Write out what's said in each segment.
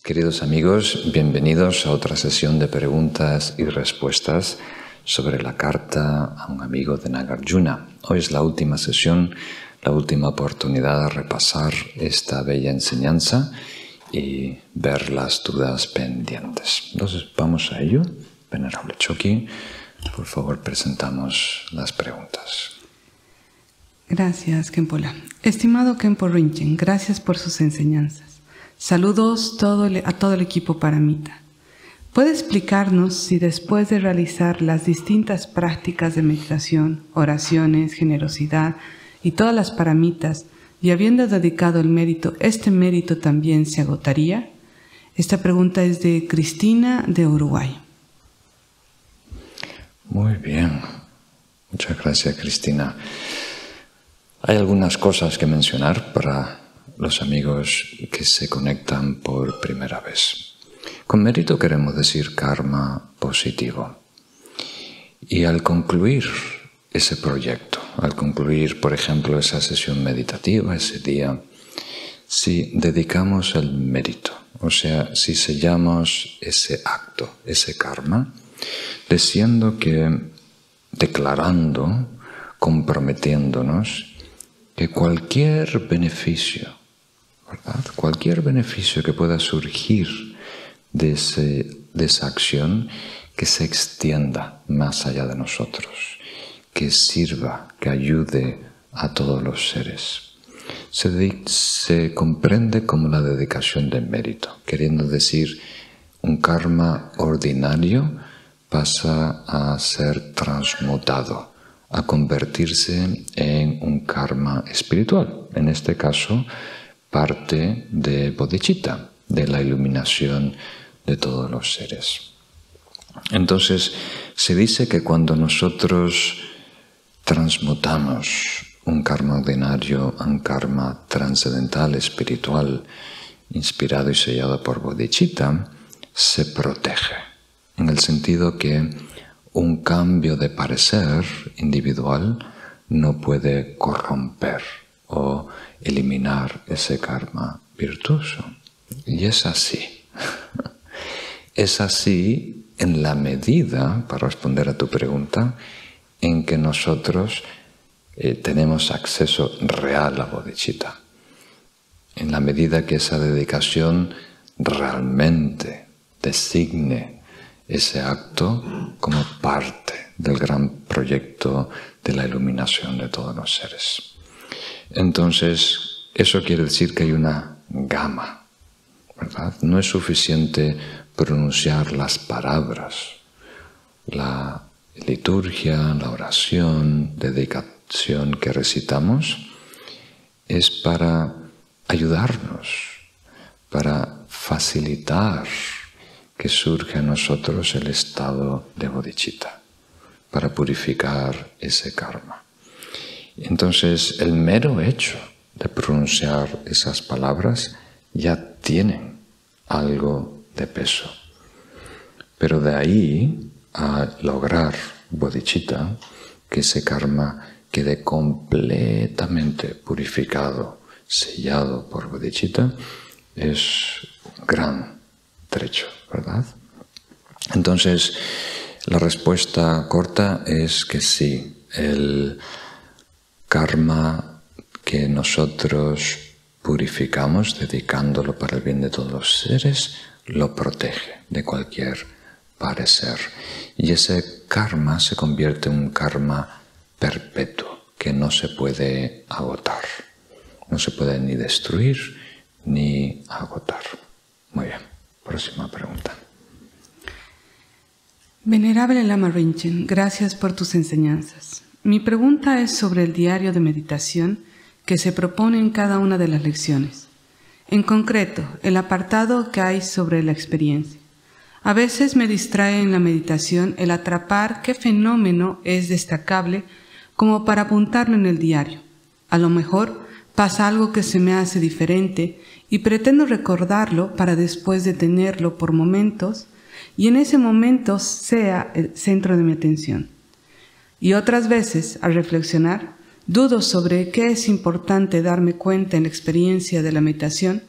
Queridos amigos, bienvenidos a otra sesión de preguntas y respuestas sobre la carta a un amigo de Nagarjuna. Hoy es la última sesión, la última oportunidad de repasar esta bella enseñanza y ver las dudas pendientes. Entonces, vamos a ello. Venerable Choki, por favor, presentamos las preguntas. Gracias, Khenpo-la. Estimado Khenpo Rinchen, gracias por sus enseñanzas. Saludos a todo el equipo paramita. ¿Puede explicarnos si después de realizar las distintas prácticas de meditación, oraciones, generosidad y todas las paramitas, y habiendo dedicado el mérito, este mérito también se agotaría? Esta pregunta es de Cristina de Uruguay. Muy bien. Muchas gracias, Cristina. Hay algunas cosas que mencionar para los amigos que se conectan por primera vez. Con mérito queremos decir karma positivo. Y al concluir ese proyecto, al concluir, por ejemplo, esa sesión meditativa, ese día, si dedicamos el mérito, o sea, si sellamos ese acto, ese karma, declarando, comprometiéndonos que cualquier beneficio, ¿verdad? Cualquier beneficio que pueda surgir de esa acción, que se extienda más allá de nosotros, que sirva, que ayude a todos los seres. Se comprende como la dedicación de mérito, queriendo decir un karma ordinario pasa a ser transmutado, a convertirse en un karma espiritual, en este caso parte de bodhicitta, de la iluminación de todos los seres. Entonces, se dice que cuando nosotros transmutamos un karma ordinario a un karma trascendental, espiritual, inspirado y sellado por bodhicitta, se protege, en el sentido que un cambio de parecer individual no puede corromper o eliminar ese karma virtuoso. Y es así. Es así en la medida, para responder a tu pregunta, en que nosotros tenemos acceso real a bodhicitta. En la medida que esa dedicación realmente designe ese acto como parte del gran proyecto de la iluminación de todos los seres. Entonces, eso quiere decir que hay una gama, ¿verdad? No es suficiente pronunciar las palabras. La liturgia, la oración, dedicación que recitamos es para ayudarnos, para facilitar que surge en nosotros el estado de bodhicitta, para purificar ese karma. Entonces, el mero hecho de pronunciar esas palabras ya tienen algo de peso. Pero de ahí a lograr bodhicitta, que ese karma quede completamente purificado, sellado por bodhicitta, es un gran trecho, ¿verdad? Entonces, la respuesta corta es que sí, el karma que nosotros purificamos, dedicándolo para el bien de todos los seres, lo protege de cualquier parecer. Y ese karma se convierte en un karma perpetuo, que no se puede agotar. No se puede ni destruir ni agotar. Muy bien. Próxima pregunta. Venerable Lama Rinchen, gracias por tus enseñanzas. Mi pregunta es sobre el diario de meditación que se propone en cada una de las lecciones. En concreto, el apartado que hay sobre la experiencia. A veces me distrae en la meditación el atrapar qué fenómeno es destacable como para apuntarlo en el diario. A lo mejor pasa algo que se me hace diferente y pretendo recordarlo para después detenerlo por momentos y en ese momento sea el centro de mi atención. Y otras veces, al reflexionar, dudo sobre qué es importante darme cuenta en la experiencia de la meditación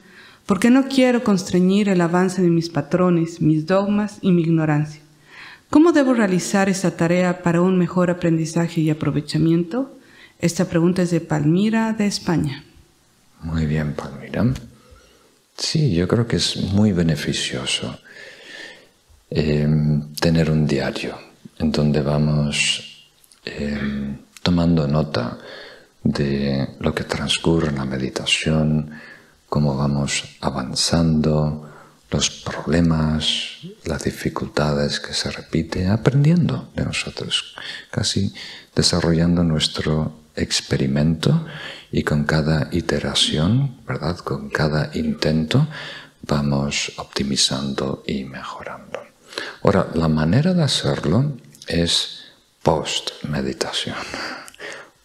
porque no quiero constreñir el avance de mis patrones, mis dogmas y mi ignorancia. ¿Cómo debo realizar esta tarea para un mejor aprendizaje y aprovechamiento? Esta pregunta es de Palmira, de España. Muy bien, Palmira. Sí, yo creo que es muy beneficioso tener un diario en donde vamos tomando nota de lo que transcurre en la meditación, cómo vamos avanzando, los problemas, las dificultades que se repiten, aprendiendo de nosotros, casi desarrollando nuestro experimento, y con cada iteración, ¿verdad?, con cada intento, vamos optimizando y mejorando. Ahora, la manera de hacerlo es post-meditación,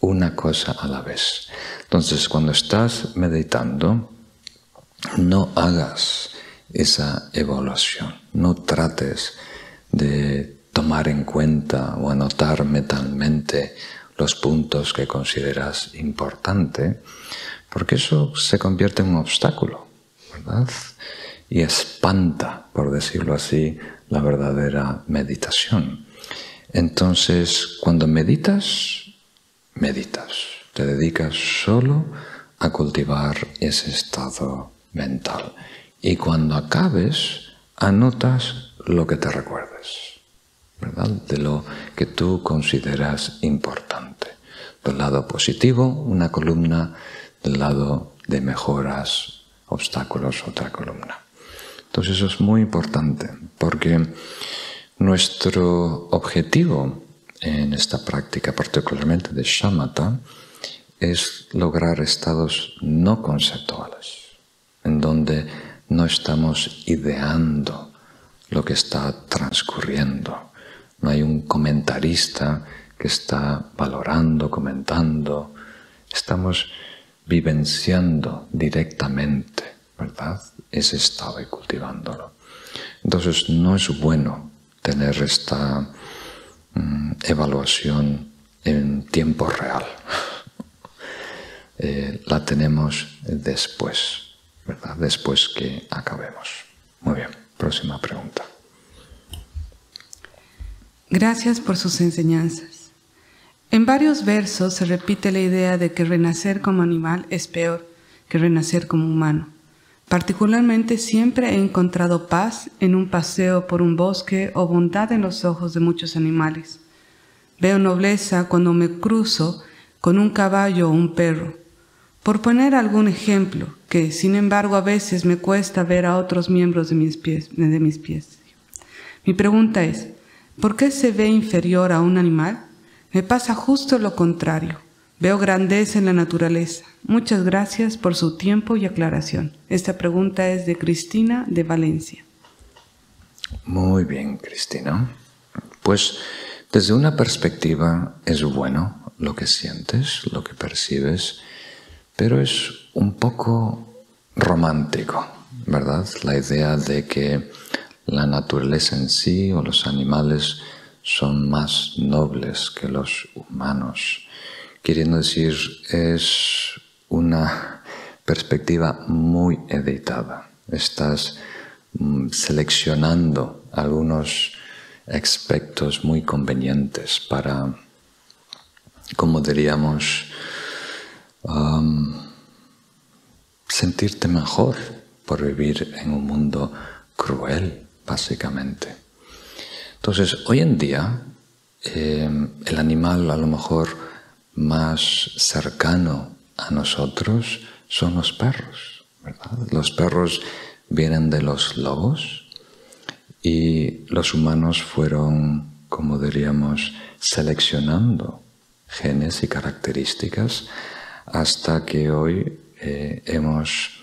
una cosa a la vez. Entonces, cuando estás meditando, no hagas esa evaluación, no trates de tomar en cuenta o anotar mentalmente los puntos que consideras importante, porque eso se convierte en un obstáculo, ¿verdad? Y espanta, por decirlo así, la verdadera meditación. Entonces, cuando meditas, te dedicas solo a cultivar ese estado mental. Y cuando acabes, anotas lo que te recuerdes, ¿verdad?, de lo que tú consideras importante. Del lado positivo, una columna; del lado de mejoras, obstáculos, otra columna. Entonces eso es muy importante, porque nuestro objetivo en esta práctica, particularmente de shamatha, es lograr estados no conceptuales, en donde no estamos ideando lo que está transcurriendo. No hay un comentarista que está valorando, comentando. Estamos vivenciando directamente, ¿verdad?, ese estado y cultivándolo. Entonces no es bueno tener esta evaluación en tiempo real. La tenemos después, ¿verdad?, después que acabemos. Muy bien, próxima pregunta. Gracias por sus enseñanzas. En varios versos se repite la idea de que renacer como animal es peor que renacer como humano. Particularmente siempre he encontrado paz en un paseo por un bosque o bondad en los ojos de muchos animales. Veo nobleza cuando me cruzo con un caballo o un perro. Por poner algún ejemplo, que sin embargo a veces me cuesta ver a otros miembros de mis pies. Mi pregunta es, ¿por qué se ve inferior a un animal? Me pasa justo lo contrario. Veo grandeza en la naturaleza. Muchas gracias por su tiempo y aclaración. Esta pregunta es de Cristina, de Valencia. Muy bien, Cristina. Pues desde una perspectiva es bueno lo que sientes, lo que percibes, pero es un poco romántico, ¿verdad? La idea de que la naturaleza en sí o los animales son más nobles que los humanos. Queriendo decir, es una perspectiva muy editada. Estás seleccionando algunos aspectos muy convenientes para, como diríamos, sentirte mejor por vivir en un mundo cruel, básicamente. Entonces, hoy en día, el animal a lo mejor más cercano a nosotros son los perros, ¿verdad? Los perros vienen de los lobos y los humanos fueron, como diríamos, seleccionando genes y características hasta que hoy hemos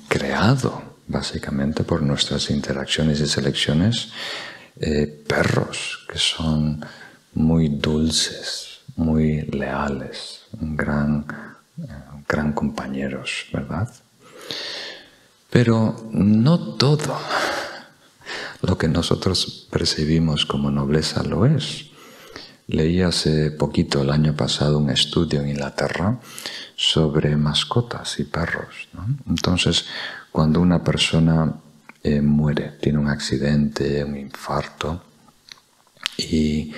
creado, básicamente por nuestras interacciones y selecciones, perros que son muy dulces, muy leales, gran compañeros, ¿verdad? Pero no todo lo que nosotros percibimos como nobleza lo es. leí hace poquito, el año pasado, un estudio en Inglaterra sobre mascotas y perros, ¿no? Entonces, cuando una persona muere, tiene un accidente, un infarto, y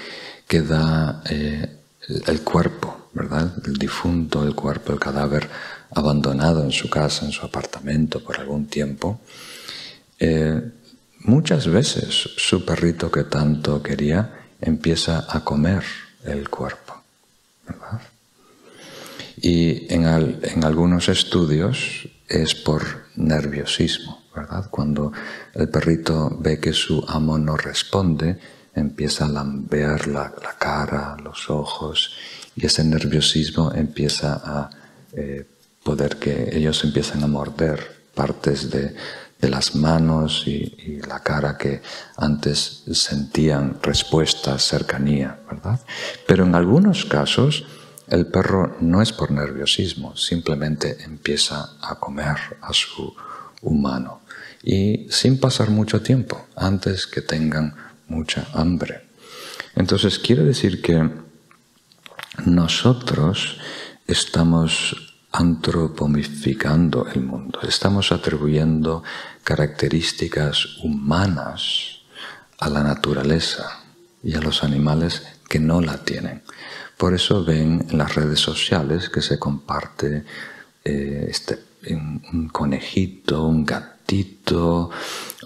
queda el cuerpo, ¿verdad? El difunto, el cuerpo, el cadáver abandonado en su casa, en su apartamento por algún tiempo, muchas veces su perrito que tanto quería empieza a comer el cuerpo, ¿verdad? Y en algunos estudios es por nerviosismo, ¿verdad? Cuando el perrito ve que su amo no responde, empieza a lamber la cara, los ojos, y ese nerviosismo empieza a poder que ellos empiezan a morder partes de las manos y la cara que antes sentían respuesta, cercanía, ¿verdad? Pero en algunos casos el perro no es por nerviosismo, simplemente empieza a comer a su humano y sin pasar mucho tiempo, antes que tengan mucha hambre. Entonces quiere decir que nosotros estamos antropomificando el mundo, estamos atribuyendo características humanas a la naturaleza y a los animales que no la tienen. Por eso ven en las redes sociales que se comparte un conejito, un gatito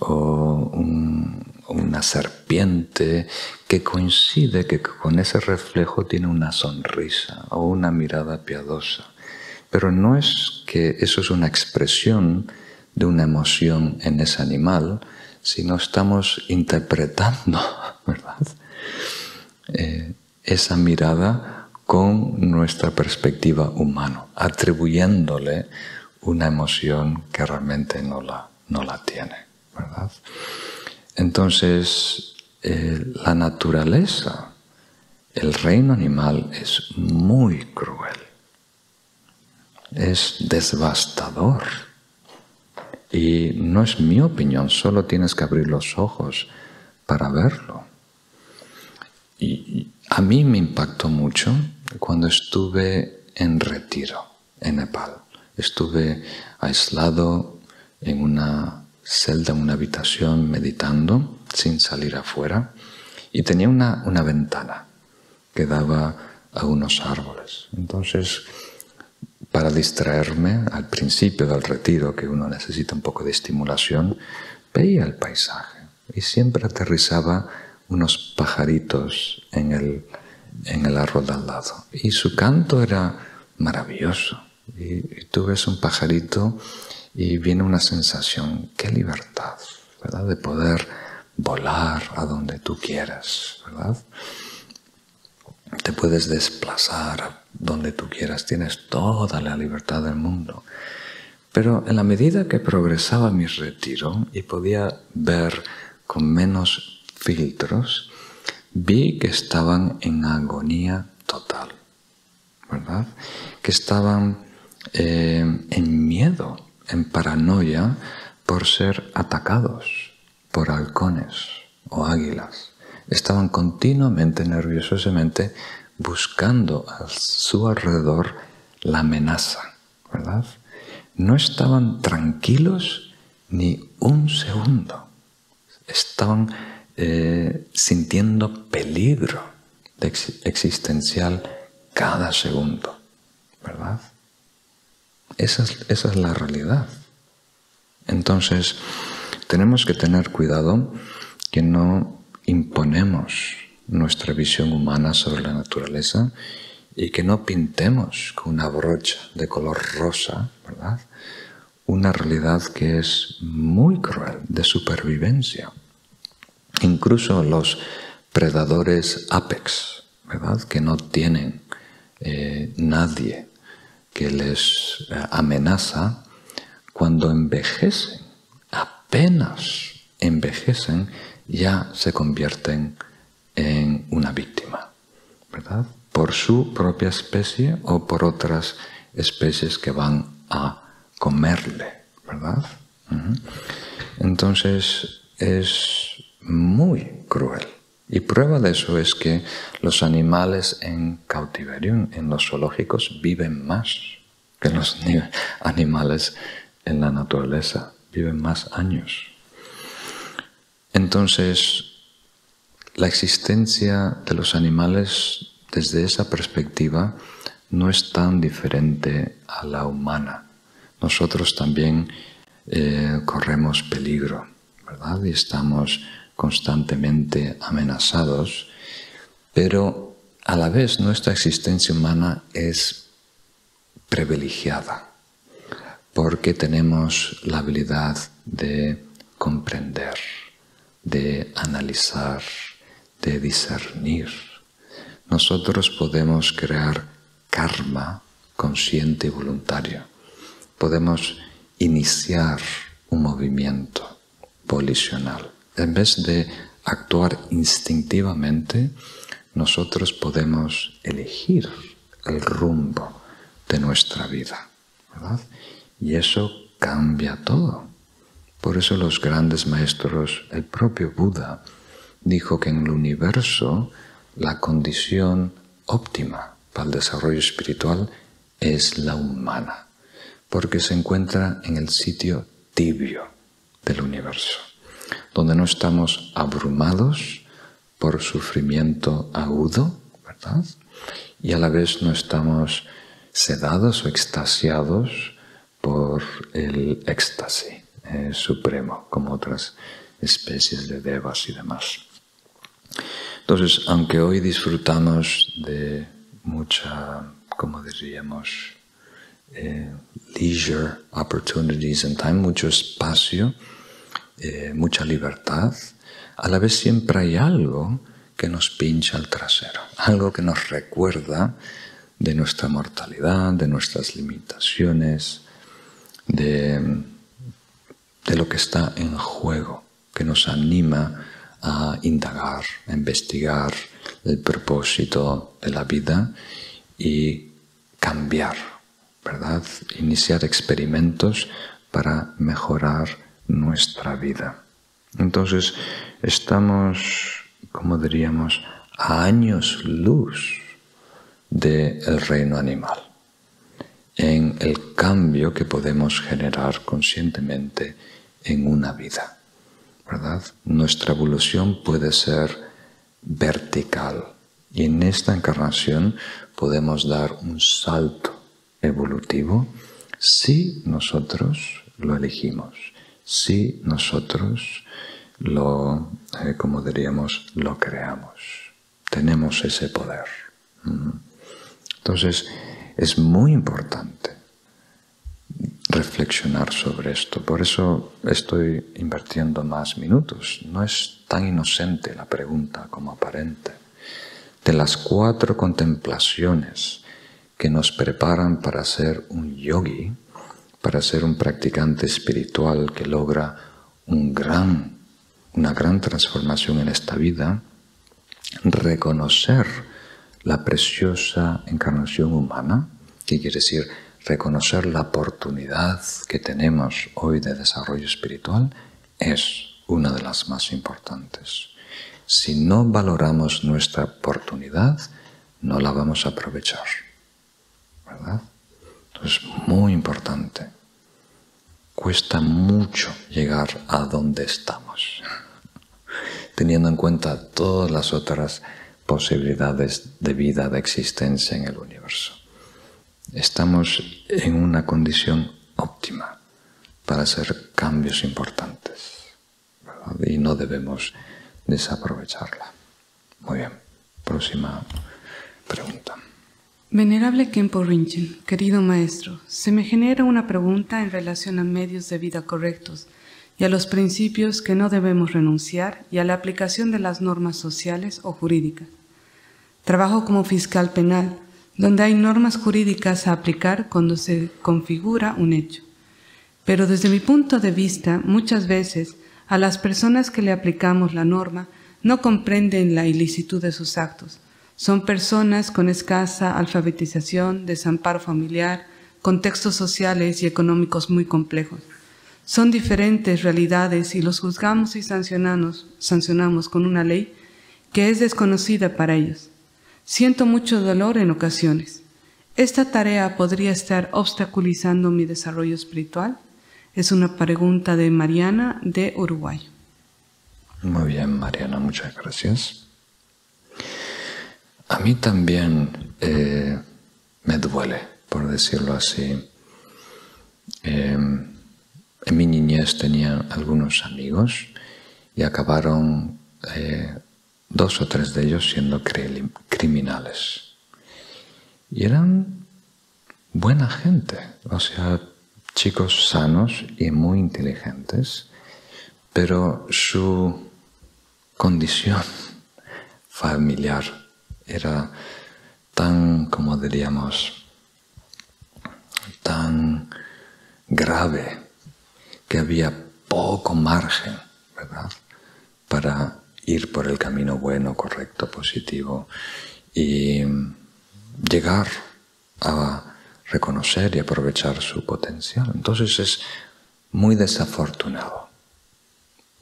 o una serpiente que coincide que con ese reflejo tiene una sonrisa o una mirada piadosa. Pero no es que eso es una expresión de una emoción en ese animal, sino estamos interpretando, ¿verdad? Esa mirada con nuestra perspectiva humana, atribuyéndole una emoción que realmente no la tiene, ¿verdad? Entonces, la naturaleza, el reino animal es muy cruel, es devastador. Y no es mi opinión, solo tienes que abrir los ojos para verlo. Y a mí me impactó mucho cuando estuve en retiro en Nepal. Estuve aislado en una celda, en una habitación, meditando, sin salir afuera, y tenía una ventana que daba a unos árboles. Entonces, para distraerme, al principio del retiro, que uno necesita un poco de estimulación, veía el paisaje y siempre aterrizaba unos pajaritos en el árbol de al lado. Y su canto era maravilloso. Y tú ves un pajarito y viene una sensación, qué libertad, ¿verdad? De poder volar a donde tú quieras, ¿verdad? Te puedes desplazar a donde tú quieras, tienes toda la libertad del mundo. Pero en la medida que progresaba mi retiro y podía ver con menos filtros, vi que estaban en agonía total, ¿verdad? Que estaban en miedo, en paranoia por ser atacados por halcones o águilas. Estaban continuamente, nerviosamente, buscando a su alrededor la amenaza, ¿verdad? No estaban tranquilos ni un segundo. Estaban sintiendo peligro existencial cada segundo, ¿verdad? Esa es la realidad. Entonces, tenemos que tener cuidado que no imponemos nuestra visión humana sobre la naturaleza y que no pintemos con una brocha de color rosa, ¿verdad? Una realidad que es muy cruel, de supervivencia. Incluso los predadores apex, ¿verdad? Que no tienen nadie que les amenaza, cuando envejecen, apenas envejecen, ya se convierten en una víctima, ¿verdad? Por su propia especie o por otras especies que van a comerle, ¿verdad? Entonces es muy cruel Y prueba de eso es que los animales en cautiverio, en los zoológicos, viven más que los animales en la naturaleza, viven más años. Entonces, la existencia de los animales desde esa perspectiva no es tan diferente a la humana. Nosotros también corremos peligro, ¿verdad? Y estamos constantemente amenazados, pero a la vez nuestra existencia humana es privilegiada porque tenemos la habilidad de comprender, de analizar, de discernir. Nosotros podemos crear karma consciente y voluntario. Podemos iniciar un movimiento volicional. En vez de actuar instintivamente, nosotros podemos elegir el rumbo de nuestra vida, ¿verdad? Y eso cambia todo. Por eso los grandes maestros, el propio Buda, dijo que en el universo la condición óptima para el desarrollo espiritual es la humana, porque se encuentra en el sitio tibio del universo, donde no estamos abrumados por sufrimiento agudo, ¿verdad? Y a la vez no estamos sedados o extasiados por el éxtasis supremo, como otras especies de devas y demás. Entonces, aunque hoy disfrutamos de mucha, como diríamos, leisure opportunities and time, mucho espacio, mucha libertad, a la vez siempre hay algo que nos pincha el trasero, algo que nos recuerda de nuestra mortalidad, de nuestras limitaciones, de lo que está en juego, que nos anima a indagar, a investigar el propósito de la vida y cambiar, ¿verdad? Iniciar experimentos para mejorar nuestra vida. Entonces, estamos, como diríamos, a años luz del reino animal, en el cambio que podemos generar conscientemente en una vida, ¿verdad? Nuestra evolución puede ser vertical y en esta encarnación podemos dar un salto evolutivo si nosotros lo elegimos, si nosotros lo, como diríamos, lo creamos. Tenemos ese poder. Entonces, es muy importante reflexionar sobre esto. Por eso estoy invirtiendo más minutos. No es tan inocente la pregunta como aparente. De las 4 contemplaciones que nos preparan para ser un yogi, para ser un practicante espiritual que logra una gran transformación en esta vida, reconocer la preciosa encarnación humana, que quiere decir reconocer la oportunidad que tenemos hoy de desarrollo espiritual, es una de las más importantes. Si no valoramos nuestra oportunidad, no la vamos a aprovechar, ¿verdad? Entonces, muy importante. Cuesta mucho llegar a donde estamos, teniendo en cuenta todas las otras posibilidades de vida, de existencia en el universo. Estamos en una condición óptima para hacer cambios importantes, ¿verdad? Y no debemos desaprovecharla. Muy bien, próxima pregunta. Venerable Khenpo Rinchen, querido maestro, se me genera una pregunta en relación a medios de vida correctos y a los principios que no debemos renunciar y a la aplicación de las normas sociales o jurídicas. Trabajo como fiscal penal, donde hay normas jurídicas a aplicar cuando se configura un hecho. Pero desde mi punto de vista, muchas veces, a las personas que le aplicamos la norma no comprenden la ilicitud de sus actos. Son personas con escasa alfabetización, desamparo familiar, contextos sociales y económicos muy complejos. Son diferentes realidades y los juzgamos y sancionamos con una ley que es desconocida para ellos. Siento mucho dolor en ocasiones. ¿Esta tarea podría estar obstaculizando mi desarrollo espiritual? Es una pregunta de Mariana de Uruguay. Muy bien, Mariana, muchas gracias. A mí también me duele, por decirlo así. En mi niñez tenía algunos amigos y acabaron 2 o 3 de ellos siendo criminales. Y eran buena gente, o sea, chicos sanos y muy inteligentes, pero su condición familiar era tan, como diríamos, tan grave que había poco margen, ¿verdad?, para ir por el camino bueno, correcto, positivo y llegar a reconocer y aprovechar su potencial. Entonces es muy desafortunado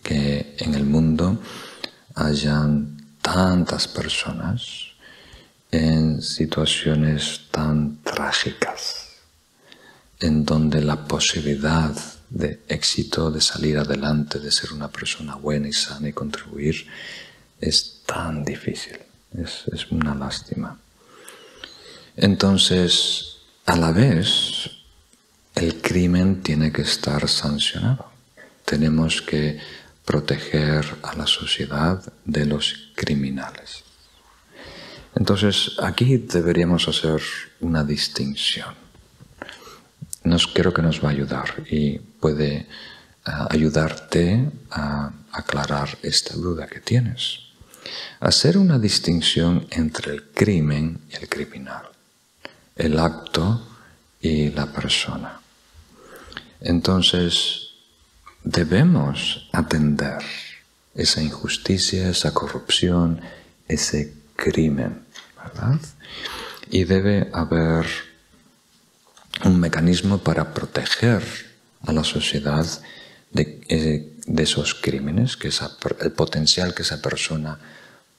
que en el mundo hayan tantas personas en situaciones tan trágicas, en donde la posibilidad de éxito, de salir adelante, de ser una persona buena y sana y contribuir, es tan difícil. Es una lástima. Entonces, a la vez, el crimen tiene que estar sancionado. Tenemos que proteger a la sociedad de los criminales. Entonces, aquí deberíamos hacer una distinción. Creo que nos va a ayudar y puede ayudarte a aclarar esta duda que tienes. Hacer una distinción entre el crimen y el criminal, el acto y la persona. Entonces, debemos atender esa injusticia, esa corrupción, ese crimen, ¿verdad? Y debe haber un mecanismo para proteger a la sociedad de esos crímenes, el potencial que esa persona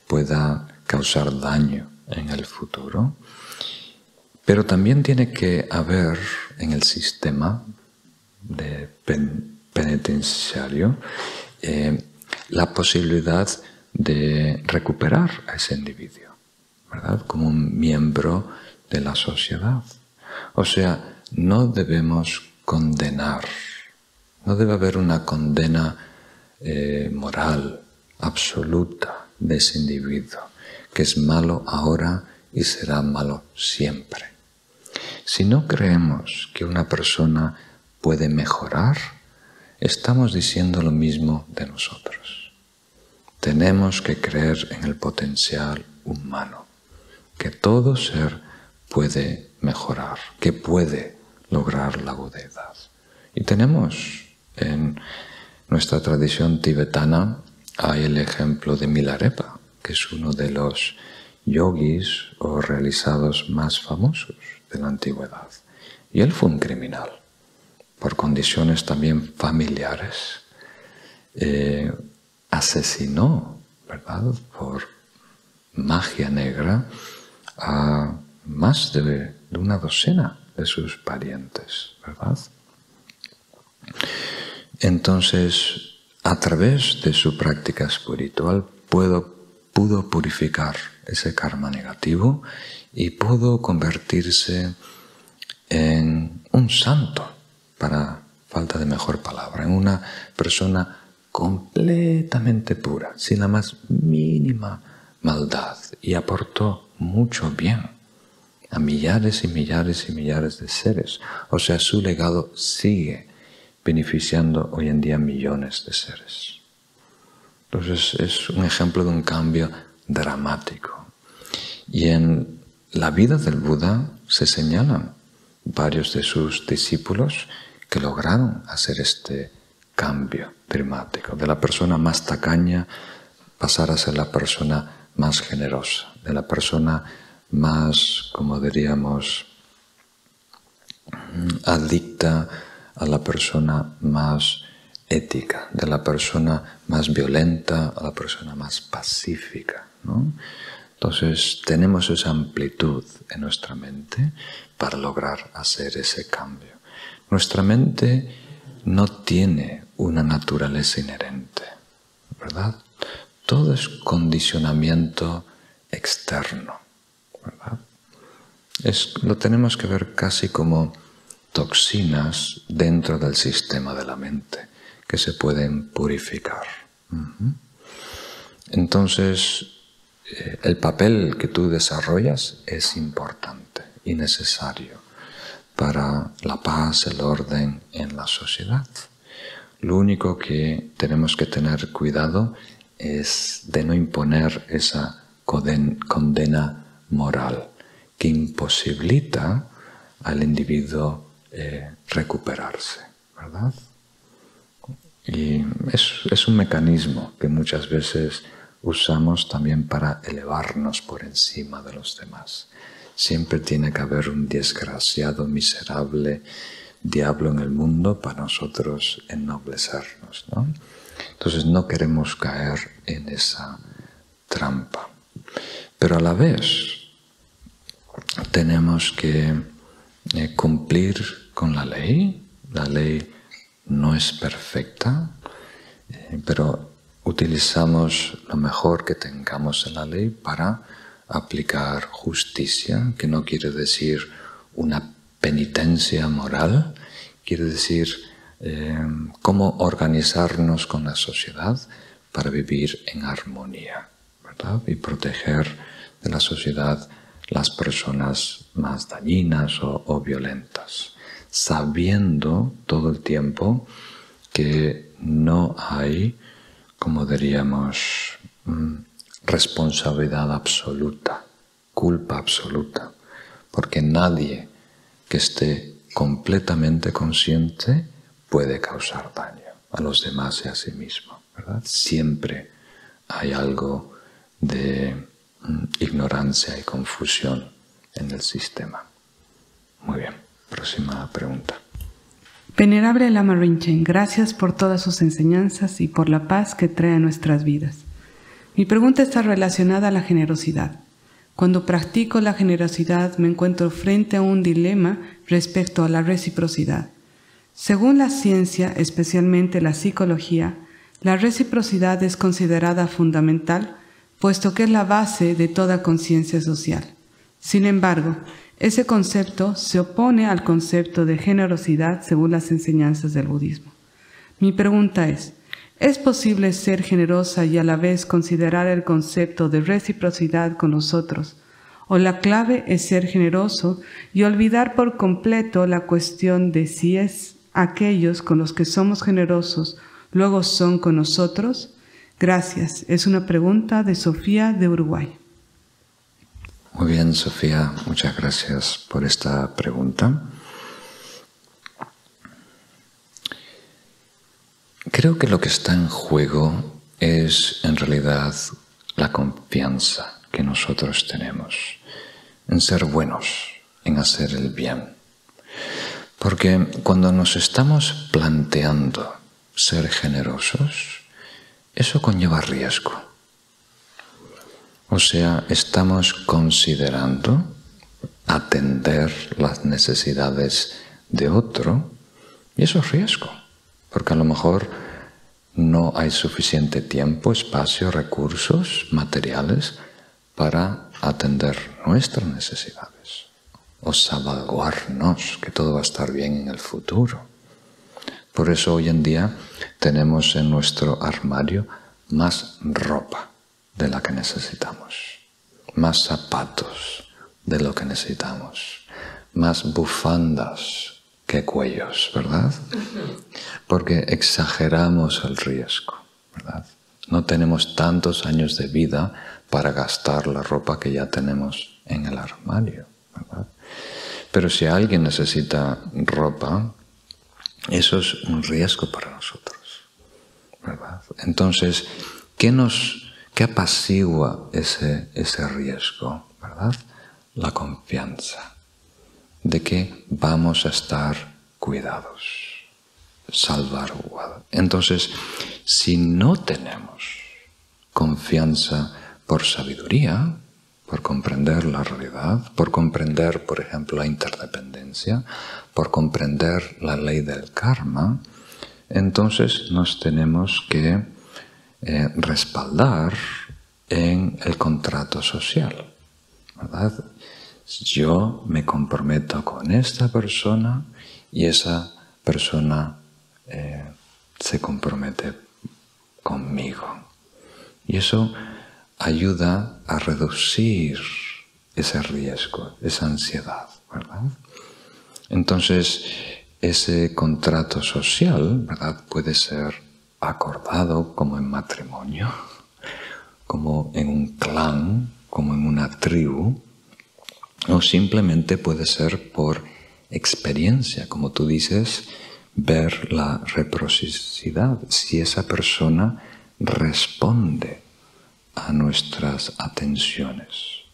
pueda causar daño en el futuro. Pero también tiene que haber en el sistema penitenciario la posibilidad de recuperar a ese individuo, ¿verdad?, como un miembro de la sociedad. O sea, no debemos condenar, no debe haber una condena moral absoluta de ese individuo, que es malo ahora y será malo siempre. Si no creemos que una persona puede mejorar, estamos diciendo lo mismo de nosotros. Tenemos que creer en el potencial humano, que todo ser puede mejorar, que puede lograr la agudedad. Y tenemos en nuestra tradición tibetana, hay el ejemplo de Milarepa, que es uno de los yogis o realizados más famosos de la antigüedad. Y él fue un criminal, por condiciones también familiares. Asesinó, ¿verdad?, por magia negra a más de una docena de sus parientes, ¿verdad? Entonces, a través de su práctica espiritual pudo purificar ese karma negativo y pudo convertirse en un santo, para falta de mejor palabra, en una persona completamente pura, sin la más mínima maldad, y aportó mucho bien a millares y millares y millares de seres. O sea, su legado sigue beneficiando hoy en día millones de seres. Entonces es un ejemplo de un cambio dramático. Y en la vida del Buda se señalan varios de sus discípulos que lograron hacer este cambio dramático, de la persona más tacaña pasar a ser la persona más generosa, de la persona más, como diríamos, adicta a la persona más ética, de la persona más violenta a la persona más pacífica, ¿no? Entonces tenemos esa amplitud en nuestra mente para lograr hacer ese cambio. Nuestra mente no tiene una naturaleza inherente, ¿verdad? Todo es condicionamiento externo, ¿verdad? Lo tenemos que ver casi como toxinas dentro del sistema de la mente que se pueden purificar. Entonces, el papel que tú desarrollas es importante y necesario para la paz, el orden en la sociedad. Lo único que tenemos que tener cuidado es de no imponer esa condena moral que imposibilita al individuo recuperarse, ¿verdad? Y es un mecanismo que muchas veces usamos también para elevarnos por encima de los demás. Siempre tiene que haber un desgraciado, miserable diablo en el mundo para nosotros ennoblecernos, ¿no? Entonces no queremos caer en esa trampa. Pero a la vez tenemos que cumplir con la ley. La ley no es perfecta, pero utilizamos lo mejor que tengamos en la ley para aplicar justicia, que no quiere decir una penitencia moral, quiere decir cómo organizarnos con la sociedad para vivir en armonía, ¿verdad? Y proteger de la sociedad las personas más dañinas o violentas, sabiendo todo el tiempo que no hay, como diríamos, responsabilidad absoluta, culpa absoluta, porque nadie que esté completamente consciente puede causar daño a los demás y a sí mismo, ¿verdad? Siempre hay algo de ignorancia y confusión en el sistema. Muy bien, próxima pregunta. Venerable Lama Rinchen, gracias por todas sus enseñanzas y por la paz que trae a nuestras vidas. Mi pregunta está relacionada a la generosidad. Cuando practico la generosidad me encuentro frente a un dilema respecto a la reciprocidad. Según la ciencia, especialmente la psicología, la reciprocidad es considerada fundamental, puesto que es la base de toda conciencia social. Sin embargo, ese concepto se opone al concepto de generosidad según las enseñanzas del budismo. Mi pregunta ¿es posible ser generosa y a la vez considerar el concepto de reciprocidad con los otros? ¿O la clave es ser generoso y olvidar por completo la cuestión de si es aquellos con los que somos generosos luego son con nosotros? Gracias. Es una pregunta de Sofía de Uruguay. Muy bien, Sofía, muchas gracias por esta pregunta. Creo que lo que está en juego es en realidad la confianza que nosotros tenemos en ser buenos, en hacer el bien. Porque cuando nos estamos planteando ser generosos, eso conlleva riesgo. O sea, estamos considerando atender las necesidades de otro y eso es riesgo. Porque a lo mejor no hay suficiente tiempo, espacio, recursos materiales para atender nuestras necesidades o salvaguardarnos, que todo va a estar bien en el futuro. Por eso hoy en día tenemos en nuestro armario más ropa de la que necesitamos, más zapatos de lo que necesitamos, más bufandas que cuellos, ¿verdad? Porque exageramos el riesgo, ¿verdad? No tenemos tantos años de vida para gastar la ropa que ya tenemos en el armario, ¿verdad? Pero si alguien necesita ropa, eso es un riesgo para nosotros, ¿verdad? Entonces, ¿qué apacigua ese riesgo, verdad? La confianza de que vamos a estar cuidados, salvaguardados. Entonces, si no tenemos confianza por sabiduría, por comprender la realidad, por comprender, por ejemplo, la interdependencia, por comprender la ley del karma, entonces nos tenemos que respaldar en el contrato social, ¿verdad? Yo me comprometo con esta persona y esa persona se compromete conmigo. Y eso ayuda a reducir ese riesgo, esa ansiedad, ¿verdad? Entonces, ese contrato social, ¿verdad?, puede ser acordado como en matrimonio, como en un clan, como en una tribu, o simplemente puede ser por experiencia, como tú dices, ver la reciprocidad, si esa persona responde a nuestras atenciones,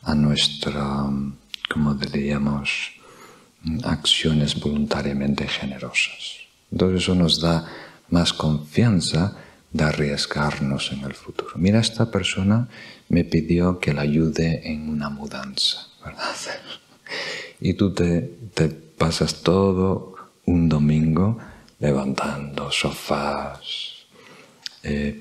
a nuestra, como diríamos, acciones voluntariamente generosas. Entonces eso nos da más confianza de arriesgarnos en el futuro. Mira, esta persona me pidió que la ayude en una mudanza, ¿verdad? Y tú te pasas todo un domingo levantando sofás,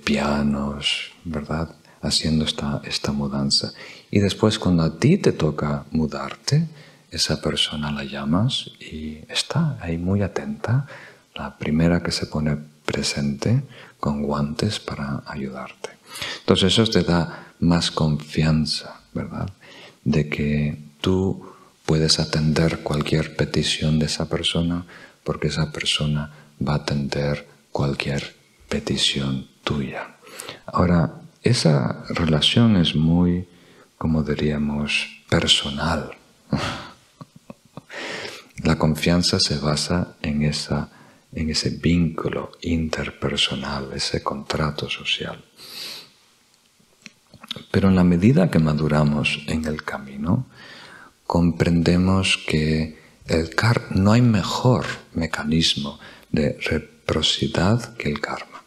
pianos, ¿verdad?, haciendo esta mudanza. Y después, cuando a ti te toca mudarte, esa persona la llamas y está ahí muy atenta, la primera que se pone presente con guantes para ayudarte. Entonces eso te da más confianza, ¿verdad?, de que tú puedes atender cualquier petición de esa persona porque esa persona va a atender cualquier petición tuya. Ahora, esa relación es muy, como diríamos, personal. La confianza se basa en ese vínculo interpersonal, ese contrato social. Pero en la medida que maduramos en el camino, comprendemos que no hay mejor mecanismo de reciprocidad que el karma,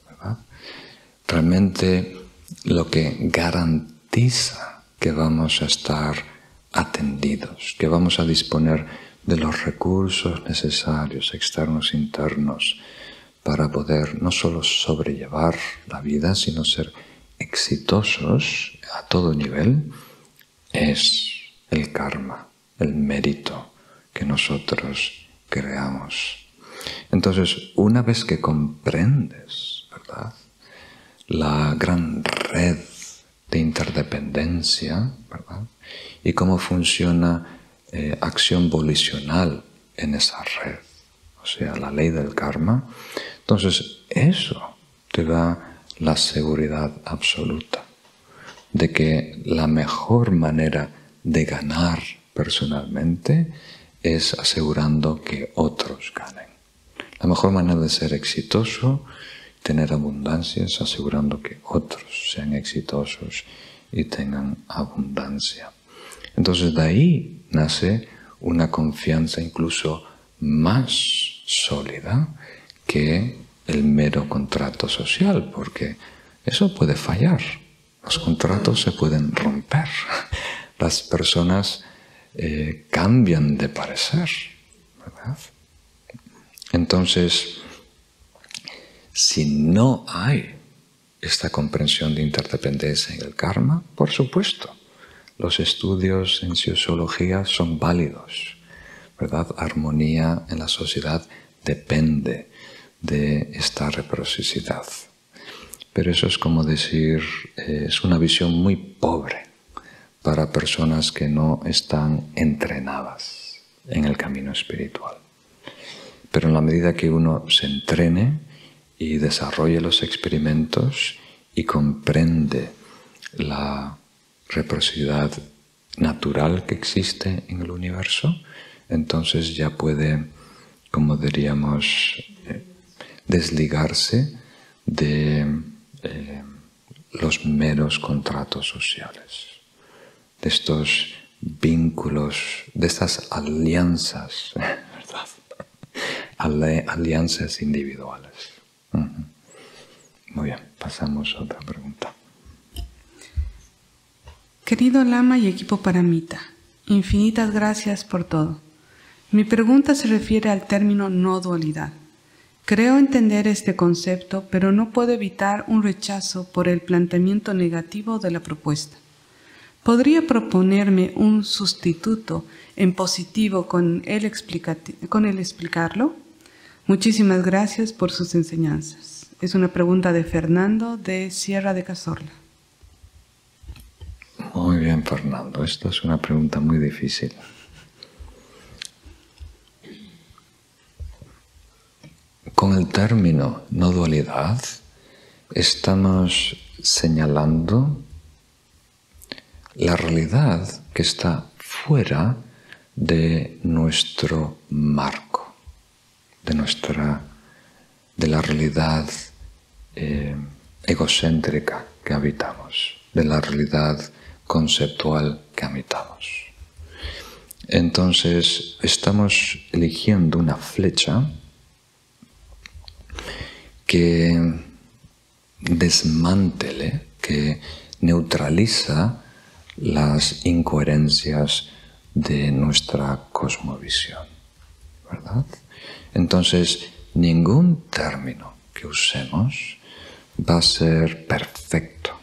¿verdad? Realmente lo que garantiza que vamos a estar atendidos, que vamos a disponer de los recursos necesarios, externos e internos, para poder no solo sobrellevar la vida, sino ser exitosos a todo nivel, es el karma, el mérito que nosotros creamos. Entonces, una vez que comprendes, ¿verdad?, la gran red de interdependencia, ¿verdad?, y cómo funciona acción volicional en esa red, o sea, la ley del karma, entonces eso te da la seguridad absoluta de que la mejor manera de ganar personalmente es asegurando que otros ganen. La mejor manera de ser exitoso, tener abundancia, es asegurando que otros sean exitosos y tengan abundancia. Entonces de ahí nace una confianza incluso más sólida que el mero contrato social, porque eso puede fallar. Los contratos se pueden romper. Las personas cambian de parecer, ¿verdad? Entonces, si no hay esta comprensión de interdependencia en el karma, por supuesto, los estudios en sociología son válidos, ¿verdad? Armonía en la sociedad depende de esta reciprocidad. Pero eso es como decir, es una visión muy pobre para personas que no están entrenadas en el camino espiritual. Pero en la medida que uno se entrene y desarrolle los experimentos y comprende la reciprocidad natural que existe en el universo, entonces ya puede, como diríamos, desligarse de los meros contratos sociales, de estos vínculos, de estas alianzas, ¿verdad? Alianzas individuales. Muy bien, pasamos a otra pregunta. Querido Lama y equipo Paramita, infinitas gracias por todo. Mi pregunta se refiere al término no dualidad. Creo entender este concepto, pero no puedo evitar un rechazo por el planteamiento negativo de la propuesta. ¿Podría proponerme un sustituto en positivo con el explicarlo? Muchísimas gracias por sus enseñanzas. Es una pregunta de Fernando de Sierra de Cazorla. Muy bien, Fernando. Esto es una pregunta muy difícil. Con el término no dualidad estamos señalando la realidad que está fuera de nuestro marco, de la realidad egocéntrica que habitamos, de la realidad conceptual que habitamos. Entonces estamos eligiendo una flecha que desmantele, que neutraliza las incoherencias de nuestra cosmovisión, ¿verdad? Entonces, ningún término que usemos va a ser perfecto,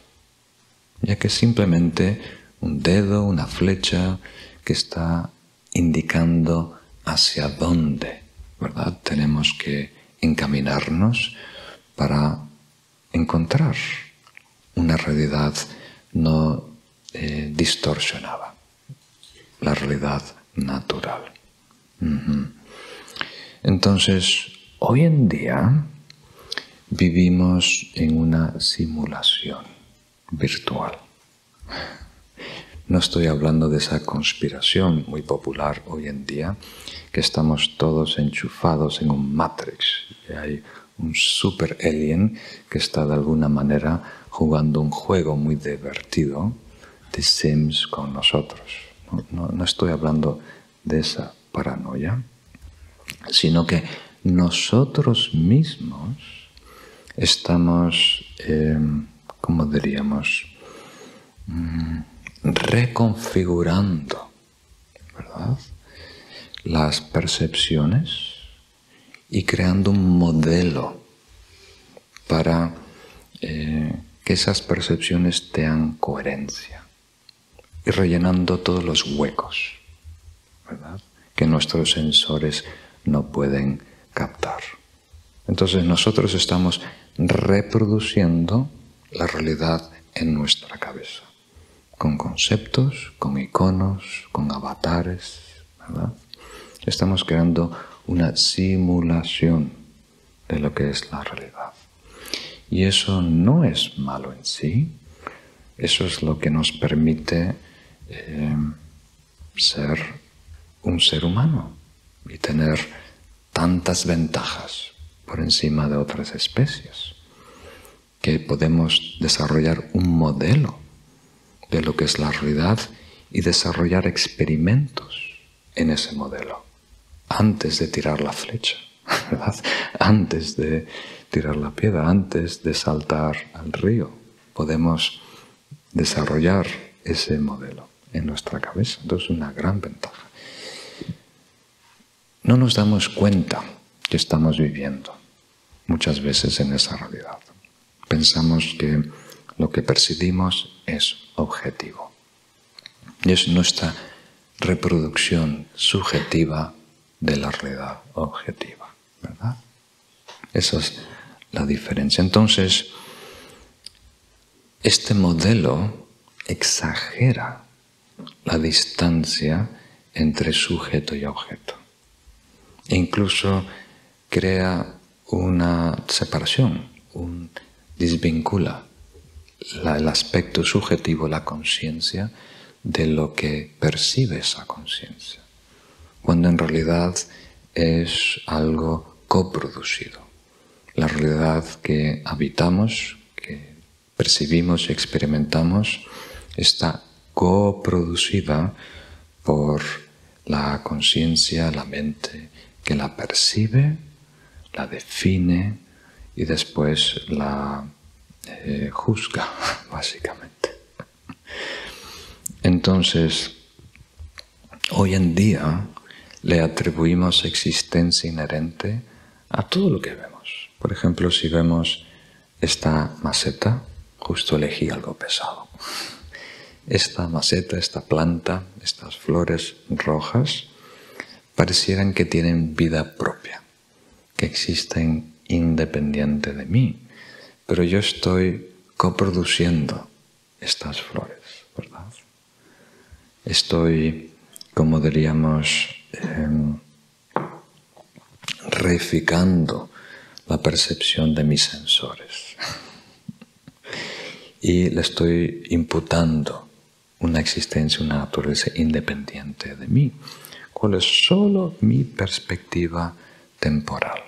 ya que simplemente un dedo, una flecha que está indicando hacia dónde, ¿verdad? Tenemos que encaminarnos para encontrar una realidad no distorsionada, la realidad natural. Entonces, hoy en día vivimos en una simulación virtual. No estoy hablando de esa conspiración muy popular hoy en día, que estamos todos enchufados en un Matrix y hay un super alien que está de alguna manera jugando un juego muy divertido de Sims con nosotros. No estoy hablando de esa paranoia, sino que nosotros mismos estamos, ¿cómo diríamos?, reconfigurando, ¿verdad?, las percepciones y creando un modelo para que esas percepciones tengan coherencia y rellenando todos los huecos, ¿verdad?, que nuestros sensores no pueden captar. Entonces nosotros estamos reproduciendo la realidad en nuestra cabeza, con conceptos, con iconos, con avatares, ¿verdad? Estamos creando una simulación de lo que es la realidad. Y eso no es malo en sí, eso es lo que nos permite ser un ser humano y tener tantas ventajas por encima de otras especies, que podemos desarrollar un modelo de lo que es la realidad y desarrollar experimentos en ese modelo antes de tirar la flecha, ¿verdad?, antes de tirar la piedra, antes de saltar al río. Podemos desarrollar ese modelo en nuestra cabeza. Entonces, una gran ventaja. No nos damos cuenta que estamos viviendo muchas veces en esa realidad. Pensamos que lo que percibimos es objetivo. Y es nuestra reproducción subjetiva de la realidad objetiva, ¿verdad? Esa es la diferencia. Entonces, este modelo exagera la distancia entre sujeto y objeto. E incluso crea una separación, desvincula el aspecto subjetivo, la conciencia, de lo que percibe esa conciencia, cuando en realidad es algo coproducido. La realidad que habitamos, que percibimos y experimentamos, está coproducida por la conciencia, la mente, que la percibe, la define y después la juzga, básicamente. Entonces, hoy en día le atribuimos existencia inherente a todo lo que vemos. Por ejemplo, si vemos esta maceta, justo elegí algo pesado. Esta maceta, esta planta, estas flores rojas, parecieran que tienen vida propia, que existen independiente de mí. Pero yo estoy coproduciendo estas flores, ¿verdad? Estoy, como diríamos, reificando la percepción de mis sensores. Y le estoy imputando una existencia, una naturaleza independiente de mí, cual es solo mi perspectiva temporal,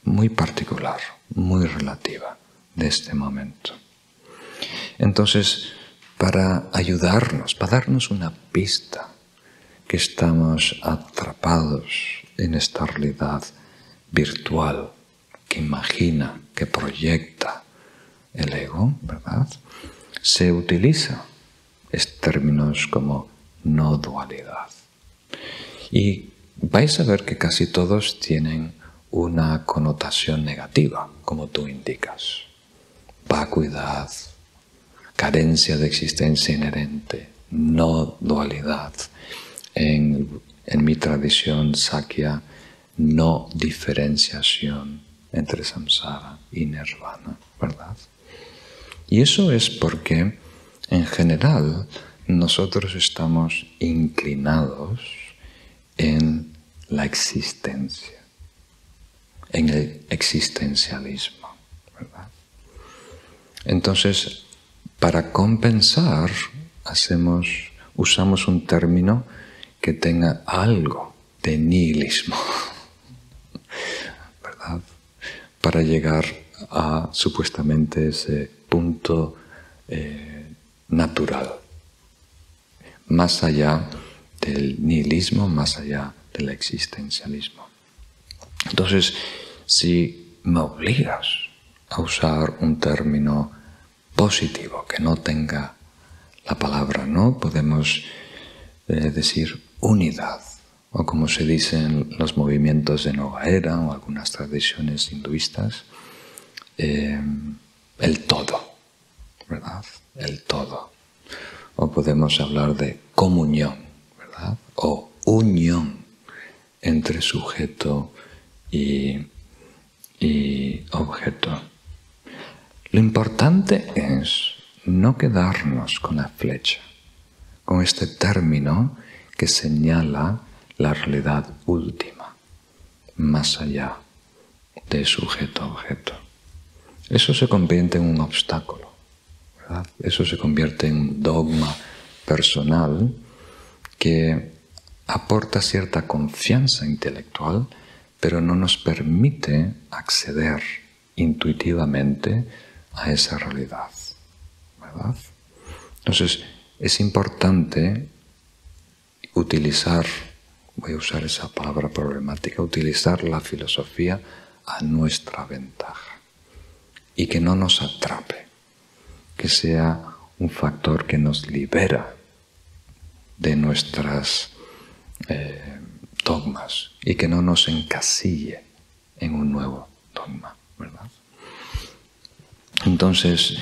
muy particular, muy relativa de este momento. Entonces, para ayudarnos, para darnos una pista que estamos atrapados en esta realidad virtual que imagina, que proyecta el ego, ¿verdad? Se utiliza términos como no dualidad. Y vais a ver que casi todos tienen una connotación negativa, como tú indicas. Vacuidad, carencia de existencia inherente, no dualidad. En mi tradición Sakya, no diferenciación entre samsara y nirvana, ¿verdad? Y eso es porque, en general, nosotros estamos inclinados en la existencia, en el existencialismo, ¿verdad? Entonces, para compensar, usamos un término que tenga algo de nihilismo, ¿verdad? Para llegar a supuestamente ese punto natural, más allá del nihilismo, más allá del existencialismo. Entonces, si me obligas a usar un término positivo que no tenga la palabra no, podemos decir unidad, o como se dice en los movimientos de Nueva Era o algunas tradiciones hinduistas, el todo, ¿verdad? El todo. O podemos hablar de comunión, ¿verdad? O unión entre sujeto y objeto. Lo importante es no quedarnos con la flecha, con este término que señala la realidad última, más allá de sujeto-objeto. Eso se convierte en un obstáculo, ¿verdad? Eso se convierte en un dogma personal que aporta cierta confianza intelectual, pero no nos permite acceder intuitivamente a esa realidad, ¿verdad? Entonces, es importante utilizar, voy a usar esa palabra problemática, utilizar la filosofía a nuestra ventaja y que no nos atrape, que sea un factor que nos libera de nuestras dogmas y que no nos encasille en un nuevo dogma, ¿verdad? Entonces,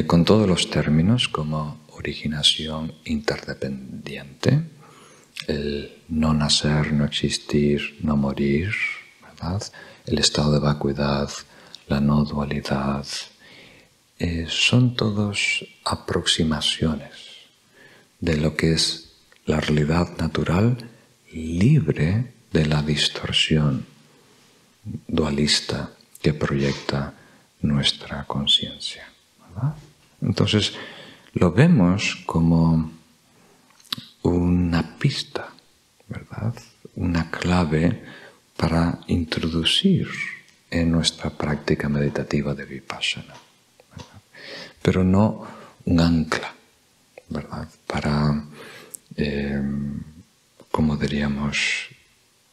con todos los términos como originación interdependiente, el no nacer, no existir, no morir, ¿verdad? El estado de vacuidad, la no dualidad, son todos aproximaciones de lo que es la realidad natural libre de la distorsión dualista que proyecta nuestra conciencia, ¿verdad? Entonces, lo vemos como una pista, ¿verdad? Una clave para introducir en nuestra práctica meditativa de Vipassana, ¿verdad? Pero no un ancla, ¿verdad? Para, como diríamos,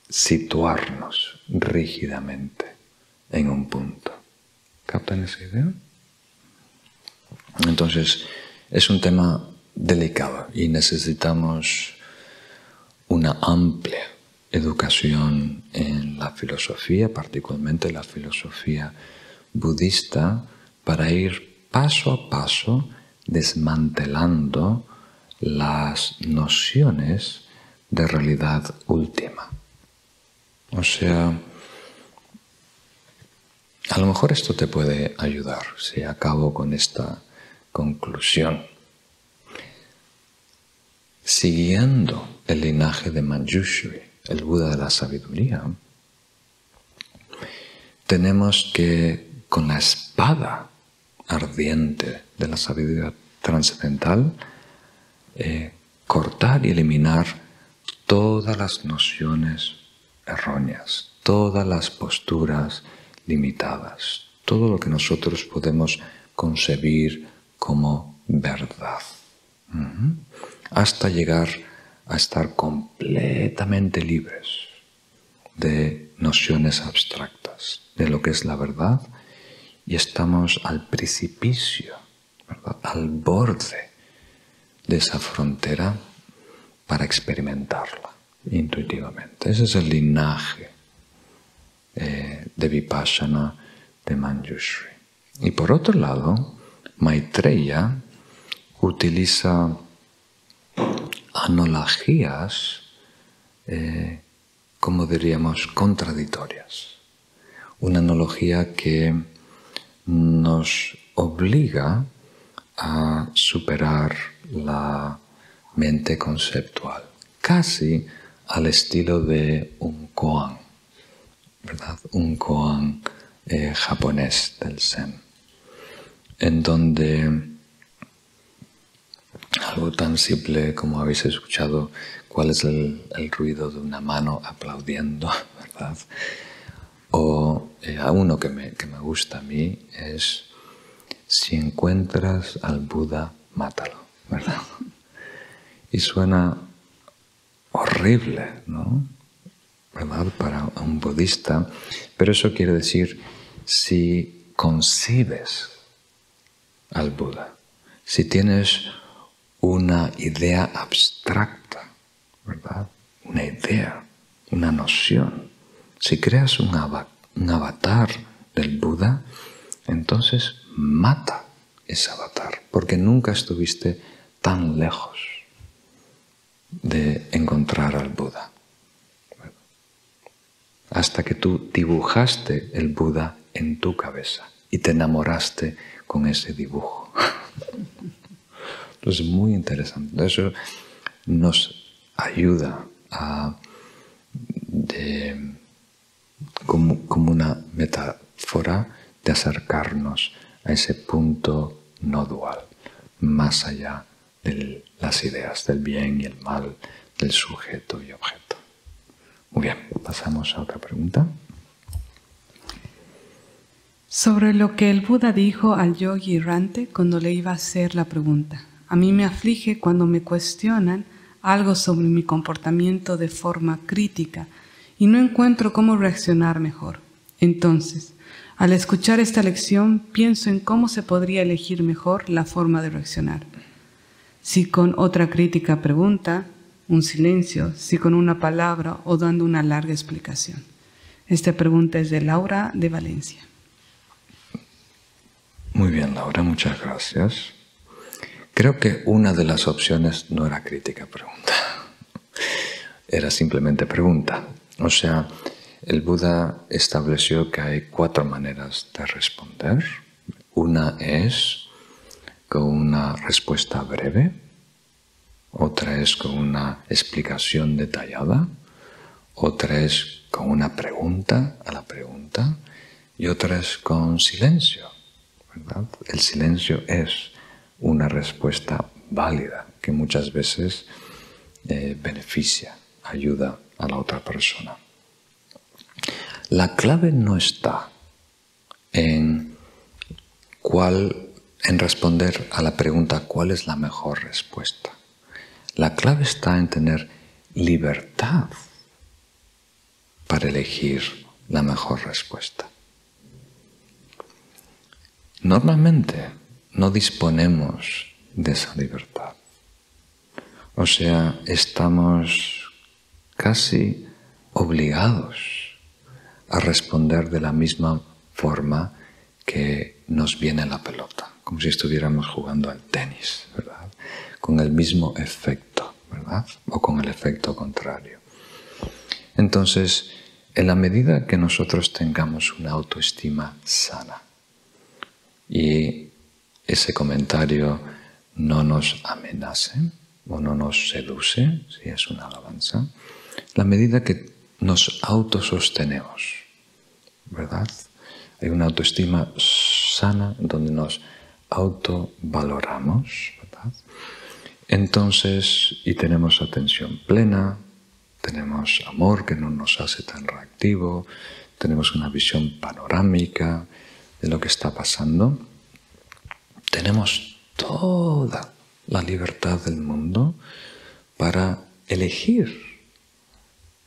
situarnos rígidamente en un punto. ¿Captan esa idea? Entonces, es un tema delicado y necesitamos una amplia educación en la filosofía, particularmente la filosofía budista, para ir paso a paso desmantelando las nociones de realidad última. O sea, a lo mejor esto te puede ayudar si acabo con esta conclusión. Siguiendo el linaje de Manjushri, el Buda de la sabiduría, tenemos que, con la espada ardiente de la sabiduría trascendental, cortar y eliminar todas las nociones erróneas, todas las posturas limitadas, todo lo que nosotros podemos concebir como verdad, hasta llegar a estar completamente libres de nociones abstractas de lo que es la verdad, y estamos al precipicio, ¿verdad?, al borde de esa frontera para experimentarla intuitivamente. Ese es el linaje de Vipassana de Manjushri. Y por otro lado, Maitreya utiliza analogías, como diríamos, contradictorias. Una analogía que nos obliga a superar la mente conceptual, casi al estilo de un koan, ¿verdad? Un koan japonés del Zen, en donde algo tan simple como habéis escuchado cuál es el ruido de una mano aplaudiendo, ¿verdad? O a uno que me gusta a mí es: si encuentras al Buda, mátalo, ¿verdad? Y suena horrible, ¿no?, ¿verdad?, para un budista, pero eso quiere decir, si concibes al Buda, si tienes una idea abstracta, ¿verdad?, una idea, una noción, si creas un avatar del Buda, entonces mata ese avatar, porque nunca estuviste tan lejos de encontrar al Buda, hasta que tú dibujaste el Buda en tu cabeza y te enamoraste con ese dibujo. Entonces, muy interesante. Eso nos ayuda a, como una metáfora de acercarnos a ese punto no dual, más allá de las ideas del bien y el mal, del sujeto y objeto. Muy bien, pasamos a otra pregunta. Sobre lo que el Buda dijo al yogi errante cuando le iba a hacer la pregunta. A mí me aflige cuando me cuestionan algo sobre mi comportamiento de forma crítica y no encuentro cómo reaccionar mejor. Entonces, al escuchar esta lección, pienso en cómo se podría elegir mejor la forma de reaccionar. Si con otra crítica pregunta, un silencio, si con una palabra o dando una larga explicación. Esta pregunta es de Laura de Valencia. Muy bien, Laura, muchas gracias. Creo que una de las opciones no era crítica pregunta, era simplemente pregunta. O sea, el Buda estableció que hay 4 maneras de responder. Una es con una respuesta breve, otra es con una explicación detallada, otra es con una pregunta a la pregunta y otra es con silencio, ¿verdad? El silencio es una respuesta válida que muchas veces beneficia, ayuda a la otra persona. La clave no está en responder a la pregunta ¿cuál es la mejor respuesta? La clave está en tener libertad para elegir la mejor respuesta. Normalmente no disponemos de esa libertad. O sea, estamos casi obligados a responder de la misma forma que nos viene la pelota, como si estuviéramos jugando al tenis, ¿verdad? Con el mismo efecto, ¿verdad? O con el efecto contrario. Entonces, en la medida que nosotros tengamos una autoestima sana y ese comentario no nos amenace o no nos seduce, si es una alabanza, la medida que nos autosostenemos, ¿verdad? Hay una autoestima sana donde nos autovaloramos, ¿verdad? Entonces, y tenemos atención plena, tenemos amor que no nos hace tan reactivo, tenemos una visión panorámica de lo que está pasando. Tenemos toda la libertad del mundo para elegir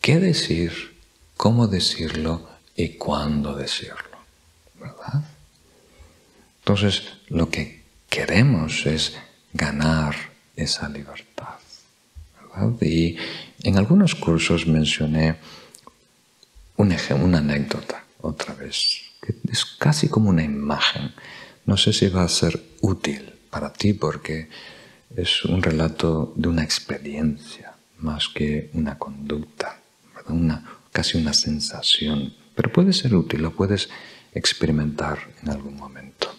qué decir, cómo decirlo y cuándo decirlo, ¿verdad? Entonces, lo que queremos es ganar esa libertad, ¿verdad? Y en algunos cursos mencioné una anécdota otra vez, que es casi como una imagen. No sé si va a ser útil para ti porque es un relato de una experiencia más que una conducta, ¿verdad? Casi una sensación, pero puede ser útil, lo puedes experimentar en algún momento.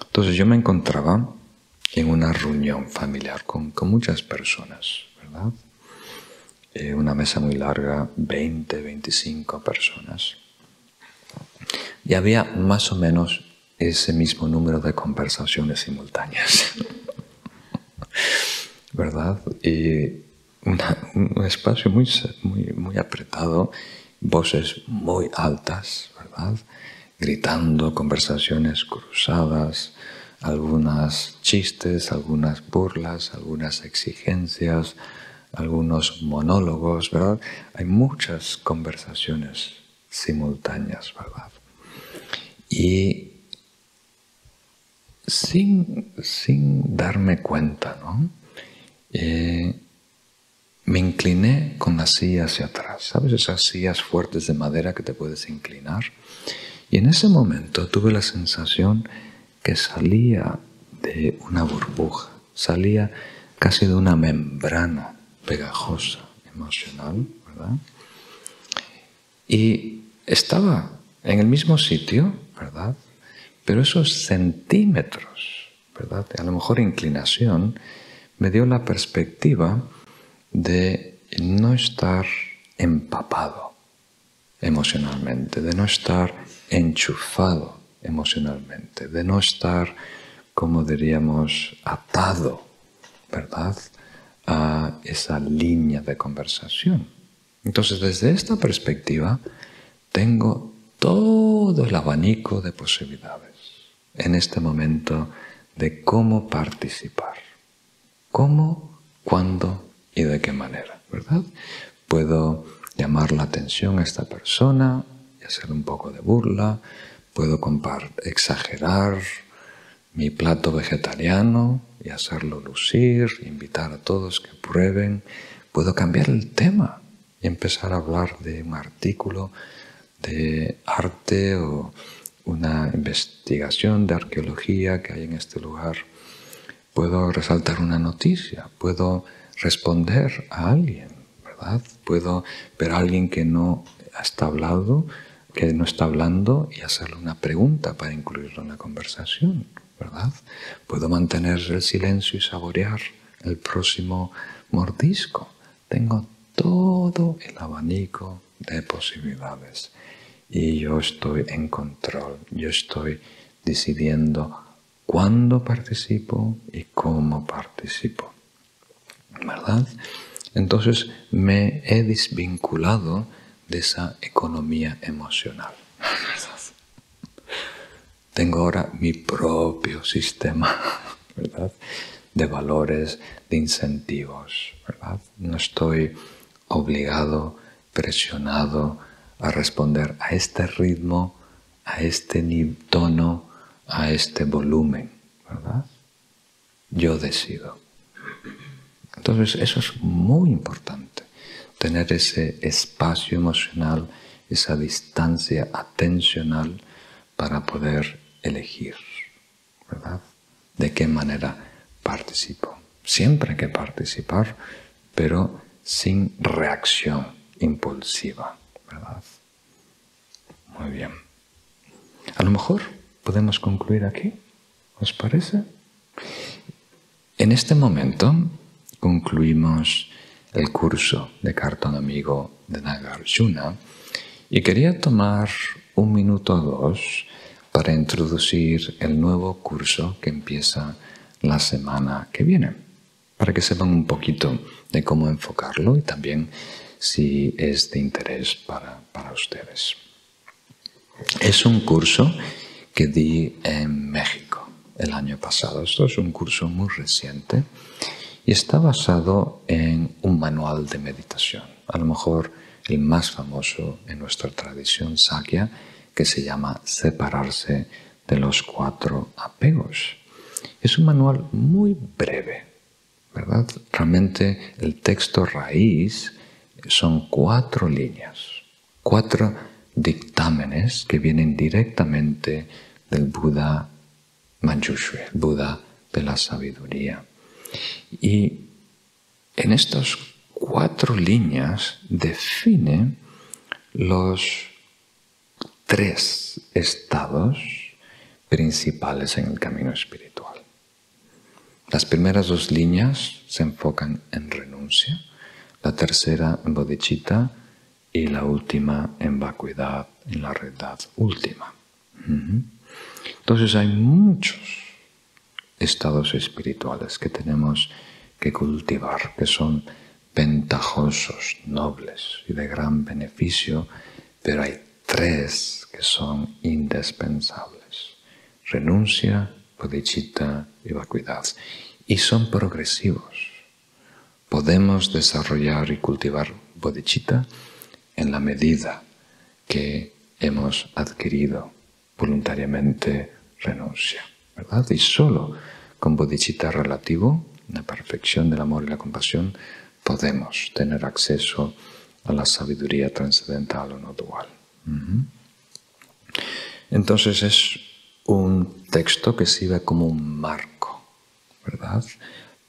Entonces yo me encontraba en una reunión familiar con muchas personas, ¿verdad? Una mesa muy larga, 20, 25 personas. Y había más o menos ese mismo número de conversaciones simultáneas, ¿verdad? Y un espacio muy apretado, voces muy altas, ¿verdad? Gritando, conversaciones cruzadas, algunas chistes, algunas burlas, algunas exigencias, algunos monólogos, ¿verdad? Hay muchas conversaciones simultáneas, ¿verdad? Y sin darme cuenta, ¿no? Me incliné con la silla hacia atrás. ¿Sabes esas sillas fuertes de madera que te puedes inclinar? Y en ese momento tuve la sensación que salía de una burbuja, salía casi de una membrana pegajosa, emocional, ¿verdad? Y estaba en el mismo sitio, ¿verdad? Pero esos centímetros, ¿verdad? A lo mejor inclinación, me dio la perspectiva de no estar empapado emocionalmente, de no estar enchufado emocionalmente, de no estar, como diríamos, atado, ¿verdad?, a esa línea de conversación. Entonces, desde esta perspectiva, tengo todo el abanico de posibilidades en este momento de cómo participar. ¿Cómo, cuándo y de qué manera? ¿Verdad? Puedo llamar la atención a esta persona y hacer un poco de burla. Puedo exagerar mi plato vegetariano y hacerlo lucir, invitar a todos que prueben. Puedo cambiar el tema y empezar a hablar de un artículo de arte o una investigación de arqueología que hay en este lugar. Puedo resaltar una noticia, puedo responder a alguien, ¿verdad? Puedo ver a alguien que no está hablando y hacerle una pregunta para incluirlo en la conversación, ¿verdad? Puedo mantener el silencio y saborear el próximo mordisco. Tengo todo el abanico de posibilidades y yo estoy en control, yo estoy decidiendo cuándo participo y cómo participo, ¿verdad? Entonces me he desvinculado de esa economía emocional. Tengo ahora mi propio sistema, ¿verdad?, de valores, de incentivos, ¿verdad? No estoy obligado, presionado a responder a este ritmo, a este tono, a este volumen, ¿verdad? Yo decido. Entonces eso es muy importante, tener ese espacio emocional, esa distancia atencional para poder elegir, ¿verdad? ¿De qué manera participo? Siempre hay que participar, pero sin reacción impulsiva, ¿verdad? Muy bien. A lo mejor podemos concluir aquí, ¿os parece? En este momento concluimos el curso de Cartón Amigo de Nagarjuna y quería tomar 1 minuto o 2 para introducir el nuevo curso que empieza la semana que viene, para que sepan un poquito de cómo enfocarlo y también si es de interés para ustedes. Es un curso que di en México el año pasado. Esto es un curso muy reciente y está basado en un manual de meditación, a lo mejor el más famoso en nuestra tradición Sakya, que se llama Separarse de los 4 apegos. Es un manual muy breve, ¿verdad? Realmente el texto raíz son 4 líneas, 4 dictámenes que vienen directamente del Buda Manjushri, el Buda de la sabiduría. Y en estas 4 líneas define los 3 estados principales en el camino espiritual. Las primeras 2 líneas se enfocan en renuncia, la tercera en bodhicitta y la última en vacuidad, en la realidad última. Entonces hay muchos estados espirituales que tenemos que cultivar, que son ventajosos, nobles y de gran beneficio, pero hay 3 que son indispensables: renuncia, bodhicitta y vacuidad. Y son progresivos. Podemos desarrollar y cultivar bodhicitta en la medida que hemos adquirido voluntariamente renuncia, ¿verdad? Y solo con bodhicitta relativo, la perfección del amor y la compasión, podemos tener acceso a la sabiduría trascendental o no dual. Entonces es un texto que sirve como un marco, ¿verdad?,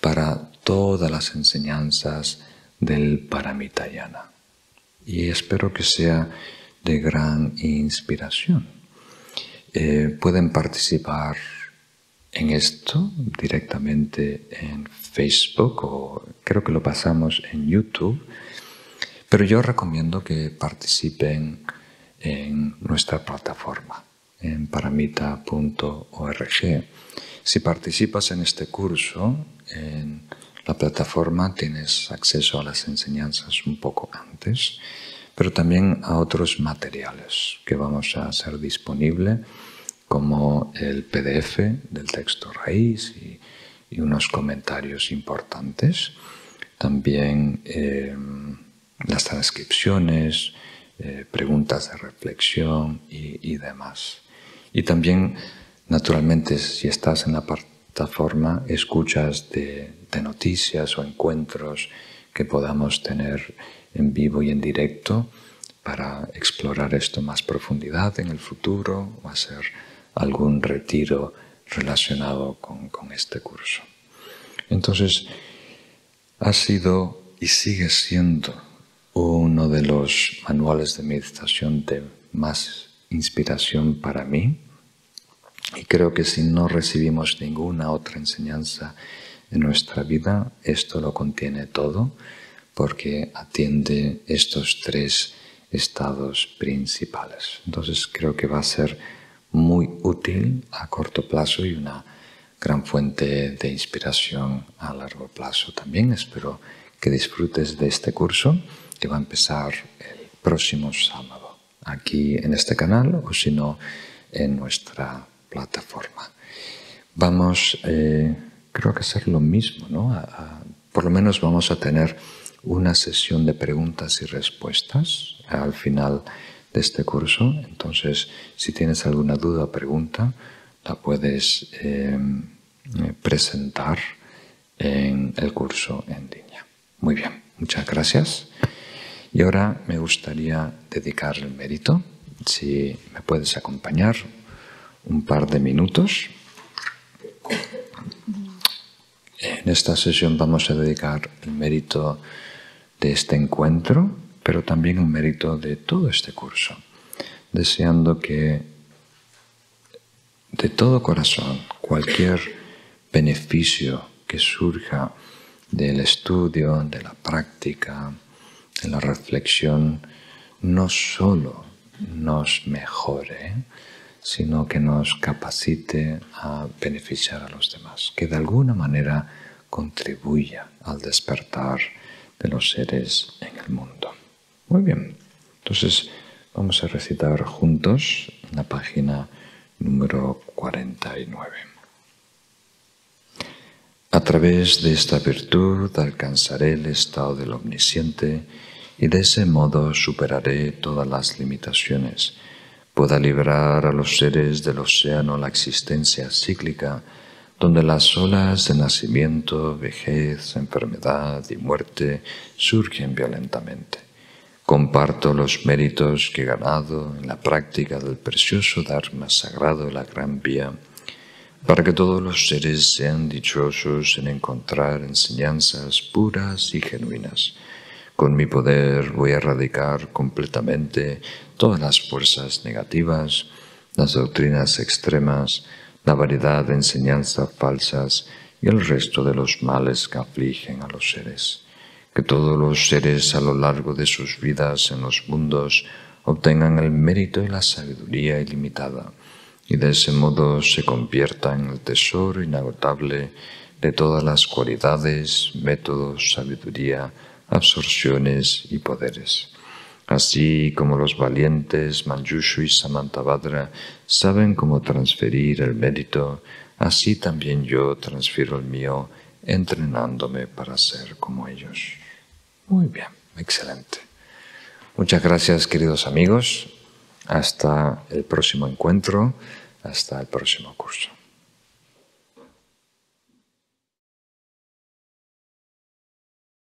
para todas las enseñanzas del Paramitayana. Y espero que sea de gran inspiración. Pueden participar en esto directamente en Facebook, o creo que lo pasamos en YouTube, pero yo recomiendo que participen en nuestra plataforma, en paramita.org. Si participas en este curso, en la plataforma tienes acceso a las enseñanzas un poco antes, pero también a otros materiales que vamos a hacer disponible, como el PDF del texto raíz y unos comentarios importantes. También las transcripciones, preguntas de reflexión y demás. Y también, naturalmente, si estás en la plataforma, escuchas de noticias o encuentros que podamos tener en vivo y en directo para explorar esto más profundidad en el futuro o hacer algún retiro relacionado con este curso. Entonces, ha sido y sigue siendo uno de los manuales de meditación de más inspiración para mí, y creo que si no recibimos ninguna otra enseñanza en nuestra vida, esto lo contiene todo, porque atiende estos 3 estados principales. Entonces creo que va a ser muy útil a corto plazo y una gran fuente de inspiración a largo plazo también. Espero que disfrutes de este curso, que va a empezar el próximo sábado, aquí en este canal, o si no, en nuestra plataforma. Vamos, creo que hacer lo mismo, ¿no? Por lo menos vamos a tener una sesión de preguntas y respuestas al final de este curso. Entonces, si tienes alguna duda o pregunta, la puedes presentar en el curso en línea. Muy bien, muchas gracias. Y ahora me gustaría dedicar el mérito. Si me puedes acompañar un par de minutos. En esta sesión vamos a dedicar el mérito de este encuentro, pero también el mérito de todo este curso, deseando que de todo corazón cualquier beneficio que surja del estudio, de la práctica, de la reflexión, no solo nos mejore, sino que nos capacite a beneficiar a los demás, que de alguna manera contribuya al despertar de los seres en el mundo. Muy bien, entonces vamos a recitar juntos la página número 49. A través de esta virtud alcanzaré el estado del omnisciente y de ese modo superaré todas las limitaciones. Pueda librar a los seres del océano la existencia cíclica, donde las olas de nacimiento, vejez, enfermedad y muerte surgen violentamente. Comparto los méritos que he ganado en la práctica del precioso Dharma sagrado de la Gran Vía, para que todos los seres sean dichosos en encontrar enseñanzas puras y genuinas. Con mi poder voy a erradicar completamente todas las fuerzas negativas, las doctrinas extremas, la variedad de enseñanzas falsas y el resto de los males que afligen a los seres. Que todos los seres a lo largo de sus vidas en los mundos obtengan el mérito y la sabiduría ilimitada, y de ese modo se convierta en el tesoro inagotable de todas las cualidades, métodos, sabiduría, absorciones y poderes. Así como los valientes Manjushu y Samantabhadra saben cómo transferir el mérito, así también yo transfiero el mío, entrenándome para ser como ellos. Muy bien, excelente. Muchas gracias, queridos amigos. Hasta el próximo encuentro, hasta el próximo curso.